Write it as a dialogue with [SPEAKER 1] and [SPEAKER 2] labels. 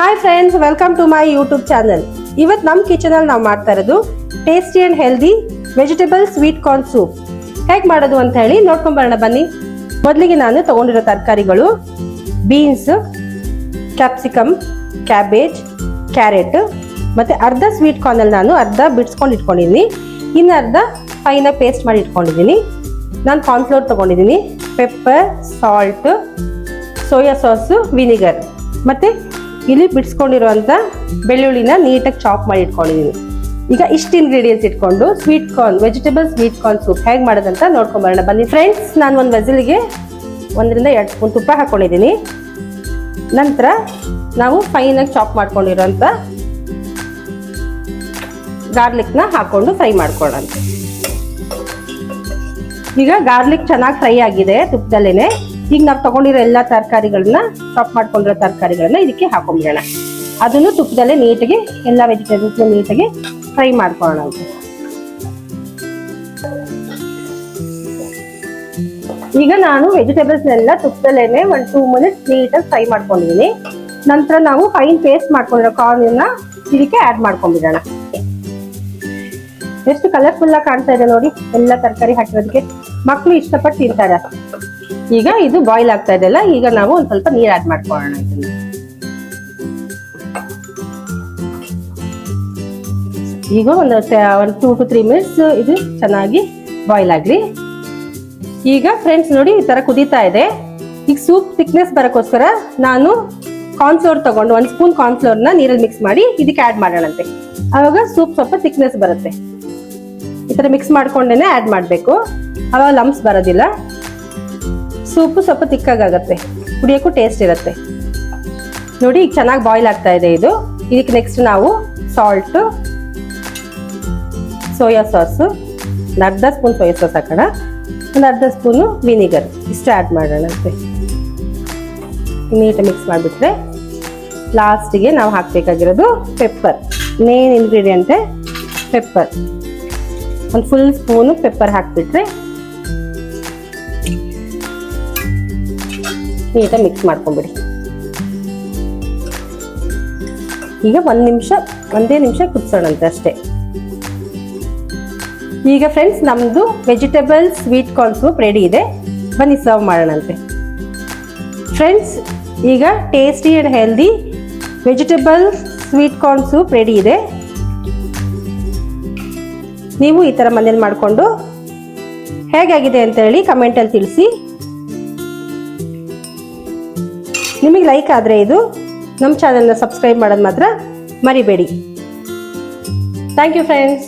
[SPEAKER 1] Hi friends, welcome to my YouTube channel. ಇವತ್ತು ನಮ್ಮ ಕಿಚನಲ್ಲಿ ನಾವು ಮಾಡ್ತಾ ಇರೋದು tasty and healthy vegetable sweet corn soup. ಹೇಗೆ ಮಾಡೋದು ಅಂತ ಹೇಳಿ ನೋಡ್ಕೊಂಬರೋಣ ಬನ್ನಿ. ಮೊದಲಿಗೆ ನಾನು ತಗೊಂಡಿರೋ ತರಕಾರಿಗಳು ಬೀನ್ಸ್, ಕ್ಯಾಪ್ಸಿಕಮ್, ಕ್ಯಾಬೇಜ್, ಕ್ಯಾರೆಟ್ ಮತ್ತು ಅರ್ಧ ಸ್ವೀಟ್ ಕಾರ್ನಲ್ಲಿ ನಾನು ಅರ್ಧ ಬಿಡಿಸ್ಕೊಂಡು ಇಟ್ಕೊಂಡಿದ್ದೀನಿ. ಇನ್ನು ಅರ್ಧ ಫೈನಾಗಿ ಪೇಸ್ಟ್ ಮಾಡಿ ಇಟ್ಕೊಂಡಿದ್ದೀನಿ. ನಾನು ಕಾರ್ನ್ಫ್ಲೋರ್ ತೊಗೊಂಡಿದ್ದೀನಿ, pepper, salt, soya sauce, vinegar ಮತ್ತು ಇಲ್ಲಿ ಬಿಡಿಸ್ಕೊಂಡಿರುವಂಥ ಬೆಳ್ಳುಳ್ಳಿನ ನೀಟಾಗಿ ಚಾಪ್ ಮಾಡಿ ಇಟ್ಕೊಂಡಿದ್ದೀನಿ. ಈಗ ಇಷ್ಟು ಇಂಗ್ರೀಡಿಯೆಂಟ್ಸ್ ಇಟ್ಕೊಂಡು sweet corn vegetable sweet corn soup ಹೇಗೆ ಮಾಡೋದಂತ ನೋಡ್ಕೊಂಬರೋಣ ಬನ್ನಿ ಫ್ರೆಂಡ್ಸ್. ನಾನು ಒಂದು ವೆಸಲಿಗೆ 1 ರಿಂದ 2 ಸ್ಪೂನ್ ತುಪ್ಪ ಹಾಕ್ಕೊಂಡಿದ್ದೀನಿ. ನಂತರ ನಾವು ಫೈನಾಗಿ ಚಾಪ್ ಮಾಡ್ಕೊಂಡಿರೋಂಥ ಗಾರ್ಲಿಕ್ನ ಹಾಕ್ಕೊಂಡು ಫ್ರೈ ಮಾಡ್ಕೊಳ್ಳೋಣ. ಈಗ ಗಾರ್ಲಿಕ್ ಚೆನ್ನಾಗಿ ಫ್ರೈ ಆಗಿದೆ ತುಪ್ಪದಲ್ಲೇ. ಈಗ ನಾವು ತಗೊಂಡಿರೋ ಎಲ್ಲ ತರಕಾರಿಗಳನ್ನ ಚಾಪ್ ಮಾಡ್ಕೊಂಡಿರೋ ತರಕಾರಿಗಳನ್ನ ಇದಕ್ಕೆ ಹಾಕೊಂಡ್ಬಿಡೋಣ. ಅದನ್ನು ತುಪ್ಪದಲ್ಲೇ ನೀಟಾಗಿ ಎಲ್ಲ ವೆಜಿಟೇಬಲ್ಸ್ ನೀಟಾಗಿ ಫ್ರೈ ಮಾಡ್ಕೊಳ್ಳೋಣ ಅಂತ. ಈಗ ನಾನು ವೆಜಿಟೇಬಲ್ಸ್ ಎಲ್ಲ ತುಪ್ಪದಲ್ಲೇನೆ 1-2 ಮಿನಿಟ್ಸ್ ನೀಟಾಗಿ ಫ್ರೈ ಮಾಡ್ಕೊಂಡಿದ್ದೀನಿ. ನಂತರ ನಾವು ಫೈನ್ ಪೇಸ್ಟ್ ಮಾಡ್ಕೊಂಡಿರೋ ಕಾರ್ನ್ ಇದಕ್ಕೆ ಆಡ್ ಮಾಡ್ಕೊಂಡ್ಬಿಡೋಣ. ಎಷ್ಟು ಕಲರ್ಫುಲ್ ಆಗಿ ಕಾಣ್ತಾ ಇದೆ ನೋಡಿ, ಎಲ್ಲ ತರಕಾರಿ ಹಾಕಿರೋದಕ್ಕೆ ಮಕ್ಕಳು ಇಷ್ಟಪಟ್ಟು ತಿಂತಾರೆ. ಈಗ ಇದು ಬಾಯ್ಲ್ ಆಗ್ತಾ ಇದೆಲ್ಲ, ಈಗ ನಾವು ಒಂದು ಸ್ವಲ್ಪ ನೀರು ಆಡ್ ಮಾಡ್ಕೊಳ್ಳೋಣ. ಈಗ ಒಂದು 2 to 3 ಮಿನಿಟ್ಸ್ ಇದು ಚೆನ್ನಾಗಿ ಬಾಯ್ಲ್ ಆಗ್ಲಿ. ಈಗ ಫ್ರೆಂಡ್ಸ್ ನೋಡಿ, ಈ ತರ ಕುದೀತಾ ಇದೆ. ಈಗ ಸೂಪ್ ಥಿಕ್ನೆಸ್ ಬರೋಕ್ಕೋಸ್ಕರ ನಾನು ಕಾರ್ನ್ಫ್ಲೋರ್ ತಗೊಂಡು 1 ಸ್ಪೂನ್ ಕಾರ್ನ್ಫ್ಲೋರ್ನ ನೀರಲ್ಲಿ ಮಿಕ್ಸ್ ಮಾಡಿ ಇದಕ್ಕೆ ಆಡ್ ಮಾಡೋಣಂತೆ. ಆವಾಗ ಸೂಪ್ ಸ್ವಲ್ಪ ಥಿಕ್ನೆಸ್ ಬರುತ್ತೆ. ಈ ತರ ಮಿಕ್ಸ್ ಮಾಡ್ಕೊಂಡೇನೆ ಆಡ್ ಮಾಡಬೇಕು, ಆವಾಗ ಲಂಪ್ಸ್ ಬರೋದಿಲ್ಲ. ಸೂಪು ಸ್ವಲ್ಪ ತಿಕ್ಕಾಗತ್ತೆ, ಕುಡಿಯೋಕ್ಕೂ ಟೇಸ್ಟ್ ಇರುತ್ತೆ. ನೋಡಿ ಈಗ ಚೆನ್ನಾಗಿ ಬಾಯ್ಲ್ ಆಗ್ತಾ ಇದೆ ಇದು. ಇದಕ್ಕೆ ನೆಕ್ಸ್ಟ್ ನಾವು ಸಾಲ್ಟ್, ಸೋಯಾ ಸಾಸು, ಒಂದು ಅರ್ಧ ಸ್ಪೂನ್ ಸೋಯಾ ಸಾಸ್ ಹಾಕೋಣ, ಒಂದು ಅರ್ಧ ಸ್ಪೂನು ವಿನಿಗರ್, ಇಷ್ಟು ಆ್ಯಡ್ ಮಾಡೋಣಂತೆ. ನೀಟಾಗಿ ಮಿಕ್ಸ್ ಮಾಡಿಬಿಟ್ರೆ ಲಾಸ್ಟಿಗೆ ನಾವು ಹಾಕಬೇಕಾಗಿರೋದು ಪೆಪ್ಪರ್. ಮೇನ್ ಇಂಗ್ರೀಡಿಯೆಂಟೇ ಪೆಪ್ಪರ್. ಒಂದು ಫುಲ್ ಸ್ಪೂನು ಪೆಪ್ಪರ್ ಹಾಕಿಬಿಟ್ರೆ ನೀಟಾಗಿ ಮಿಕ್ಸ್ ಮಾಡ್ಕೊಂಬಿಡಿ. ಈಗ ಒಂದೇ ನಿಮಿಷ ಕುದಿಸೋಣಂತೆ ಅಷ್ಟೇ. ಈಗ ಫ್ರೆಂಡ್ಸ್ ನಮ್ಮದು vegetable sweet corn soup ready ಇದೆ. ಬನ್ನಿ ಸರ್ವ್ ಮಾಡೋಣಂತೆ. ಫ್ರೆಂಡ್ಸ್ ಈಗ tasty and healthy vegetable sweet corn soup ready ಇದೆ. ನೀವು ಈ ಥರ ಮನೇಲಿ ಮಾಡಿಕೊಂಡು ಹೇಗಾಗಿದೆ ಅಂತ ಹೇಳಿ ಕಮೆಂಟಲ್ಲಿ ತಿಳಿಸಿ. ನಿಮಗೆ ಲೈಕ್ ಆದರೆ ಇದು ನಮ್ಮ ಚಾನಲ್ನ ಸಬ್ಸ್ಕ್ರೈಬ್ ಮಾಡೋದು ಮಾತ್ರ ಮರಿಬೇಡಿ. Thank you friends.